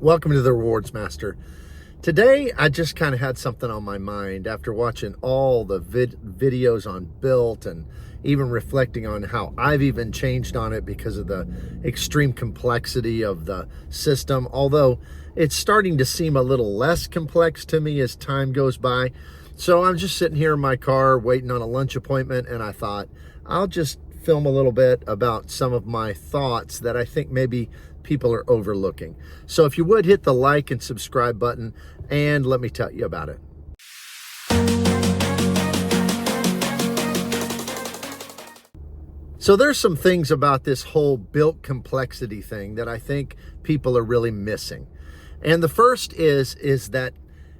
Welcome to the Rewards Master. Today, I just kind of had something on my mind after watching all the videos on Bilt and even reflecting on how I've even changed on it because of the extreme complexity of the system. Although it's starting to seem a little less complex to me as time goes by. So I'm just sitting here in my car waiting on a lunch appointment, and I thought I'll just film a little bit about some of my thoughts that I think maybe people are overlooking. So if you would hit the like and subscribe button, and let me tell you about it. So there's some things about this whole Bilt complexity thing that I think people are really missing. And the first is that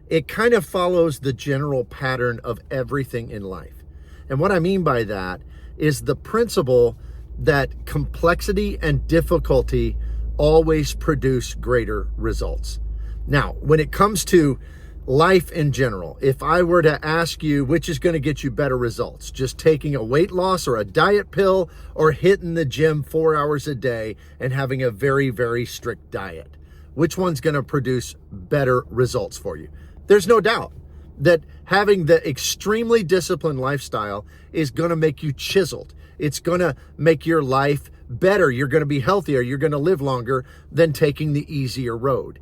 it kind of follows the general pattern of everything in life. And what I mean by that is the principle that complexity and difficulty always produce greater results. Now, when it comes to life in general, if I were to ask you which is going to get you better results, just taking a weight loss or a diet pill or hitting the gym 4 hours a day and having a very, very strict diet, which one's going to produce better results for you? There's no doubt that having the extremely disciplined lifestyle is going to make you chiseled. It's going to make your life better. You're going to be healthier. You're going to live longer than taking the easier road.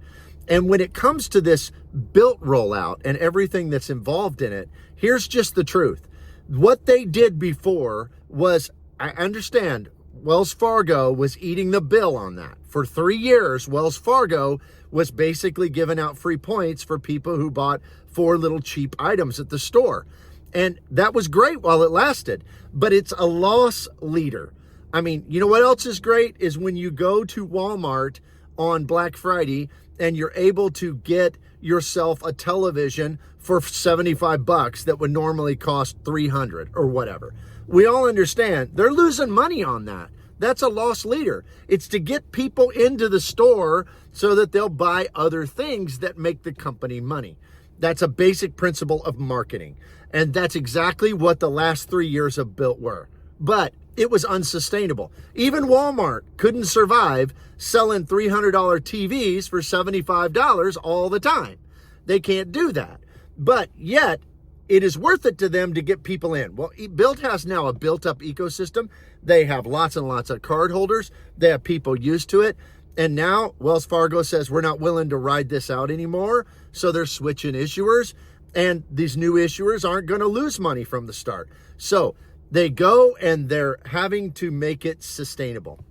And when it comes to this Bilt rollout and everything that's involved in it, here's just the truth. What they did before was, I understand, Wells Fargo was eating the bill on that. For 3 years, Wells Fargo was basically giving out free points for people who bought 4 little cheap items at the store. And that was great while it lasted, but it's a loss leader. I mean, you know what else is great is when you go to Walmart on Black Friday and you're able to get yourself a television for $75 that would normally cost $300 or whatever. We all understand they're losing money on that. That's a loss leader. It's to get people into the store so that they'll buy other things that make the company money. That's a basic principle of marketing. And that's exactly what the last 3 years of Bilt were. But it was unsustainable. Even Walmart couldn't survive selling $300 TVs for $75 all the time. They can't do that. But yet, it is worth it to them to get people in. Well, Bilt has now a built-up ecosystem. They have lots and lots of card holders. They have people used to it. And now Wells Fargo says we're not willing to ride this out anymore. So they're switching issuers. And these new issuers aren't going to lose money from the start. So they go and they're having to make it sustainable.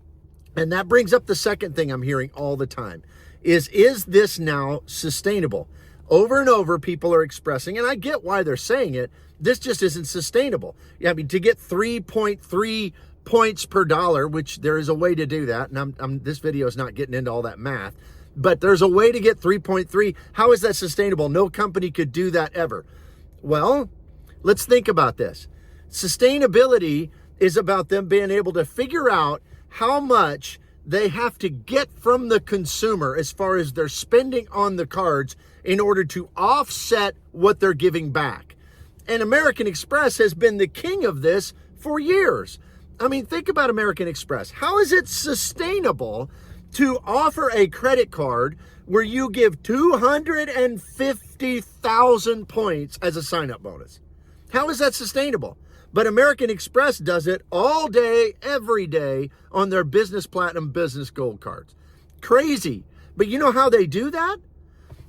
And that brings up the second thing I'm hearing all the time is this now sustainable? Over and over, people are expressing, and I get why they're saying it, this just isn't sustainable. I mean, to get 3.3 points per dollar, which there is a way to do that, and this video is not getting into all that math, but there's a way to get 3.3. How is that sustainable? No company could do that ever. Well, let's think about this. Sustainability is about them being able to figure out how much they have to get from the consumer as far as their spending on the cards in order to offset what they're giving back. And American Express has been the king of this for years. I mean, think about American Express. How is it sustainable to offer a credit card where you give 250,000 points as a sign-up bonus? How is that sustainable? But American Express does it all day, every day on their Business Platinum, Business Gold cards. Crazy. But you know how they do that?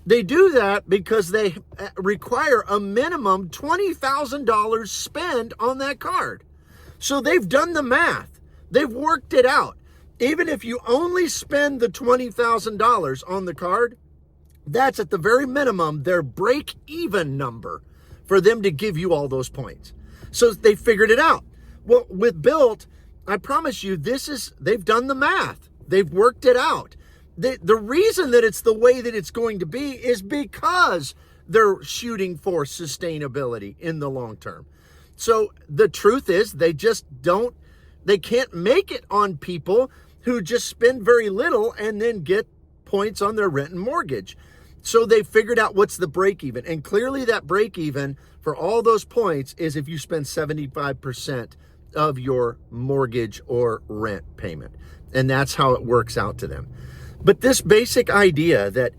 They do that because they require a minimum $20,000 spend on that card. So they've done the math. They've worked it out. Even if you only spend the $20,000 on the card, that's at the very minimum their break-even number for them to give you all those points. So they figured it out. Well, with Bilt, I promise you, they've done the math. They've worked it out. The reason that it's the way that it's going to be is because they're shooting for sustainability in the long term. So the truth is they can't make it on people who just spend very little and then get points on their rent and mortgage. So they figured out what's the break even. And clearly that break even for all those points is if you spend 75% of your mortgage or rent payment. And that's how it works out to them. But this basic idea that,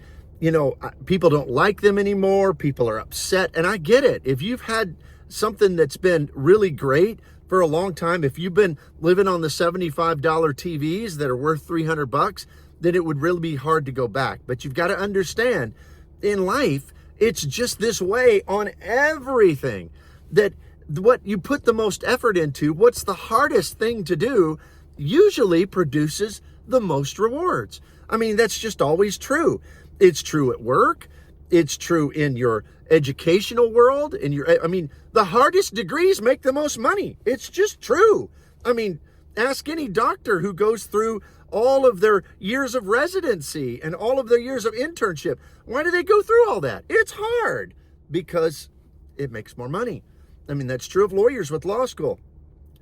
people don't like them anymore, people are upset, and I get it. If you've had something that's been really great for a long time, if you've been living on the $75 TVs that are worth $300, then it would really be hard to go back. But you've got to understand, in life, it's just this way on everything, that what you put the most effort into, what's the hardest thing to do, usually produces the most rewards. I mean, that's just always true. It's true at work. It's true in your educational world. The hardest degrees make the most money. It's just true. I mean, ask any doctor who goes through all of their years of residency and all of their years of internship. Why do they go through all that? It's hard because it makes more money. I mean, that's true of lawyers with law school.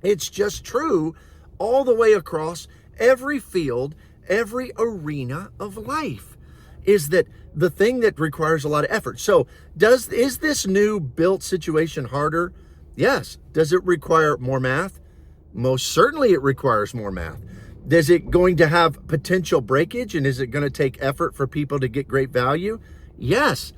It's just true all the way across every field, every arena of life, is that the thing that requires a lot of effort. So is this new Bilt situation harder? Yes. Does it require more math? Most certainly it requires more math. Is it going to have potential breakage, and is it going to take effort for people to get great value? Yes.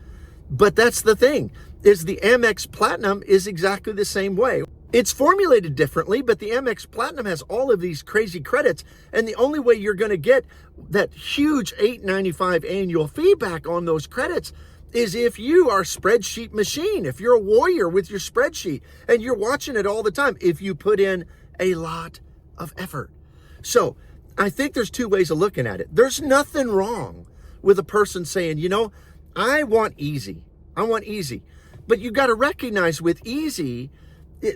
But that's the thing, is the Amex Platinum is exactly the same way. It's formulated differently, but the Amex Platinum has all of these crazy credits, and the only way you're going to get that huge $8.95 annual fee back on those credits is if you are a spreadsheet machine, if you're a warrior with your spreadsheet and you're watching it all the time, if you put in a lot of effort. So I think there's two ways of looking at it. There's nothing wrong with a person saying, I want easy. I want easy. But you got to recognize with easy,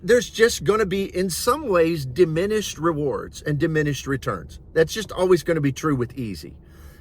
there's just going to be, in some ways, diminished rewards and diminished returns. That's just always going to be true with easy.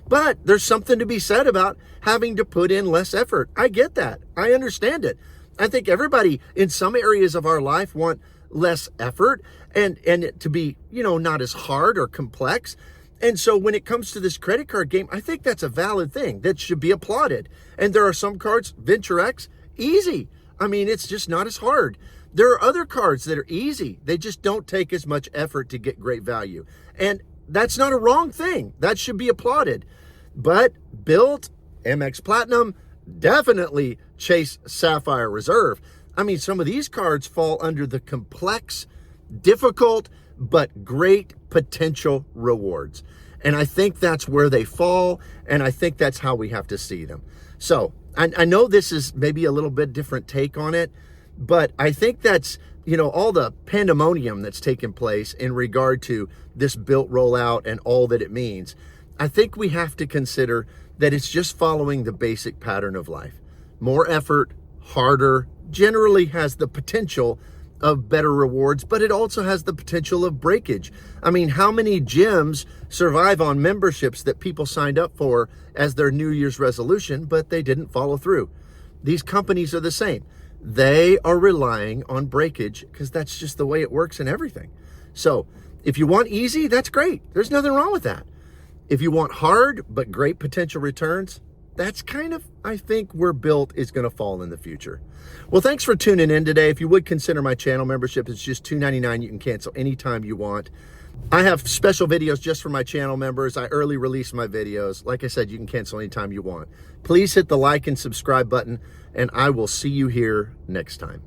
But there's something to be said about having to put in less effort. I get that. I understand it. I think everybody in some areas of our life want less effort and it to be, not as hard or complex. And so when it comes to this credit card game, I think that's a valid thing that should be applauded. And there are some cards, Venture X, easy. I mean, it's just not as hard. There are other cards that are easy. They just don't take as much effort to get great value. And that's not a wrong thing. That should be applauded. But Bilt, Amex Platinum, definitely Chase Sapphire Reserve. I mean, some of these cards fall under the complex, difficult, but great potential rewards. And I think that's where they fall, and I think that's how we have to see them. So I know this is maybe a little bit different take on it, but I think that's, all the pandemonium that's taken place in regard to this Bilt rollout and all that it means. I think we have to consider that it's just following the basic pattern of life. More effort, harder, generally has the potential of better rewards, but it also has the potential of breakage. I mean, how many gyms survive on memberships that people signed up for as their New Year's resolution, but they didn't follow through? These companies are the same. They are relying on breakage because that's just the way it works in everything. So if you want easy, that's great. There's nothing wrong with that. If you want hard but great potential returns, that's kind of, I think, where Bilt is going to fall in the future. Well, thanks for tuning in today. If you would consider my channel membership, it's just $2.99. You can cancel anytime you want. I have special videos just for my channel members. I early release my videos. Like I said, you can cancel anytime you want. Please hit the like and subscribe button, and I will see you here next time.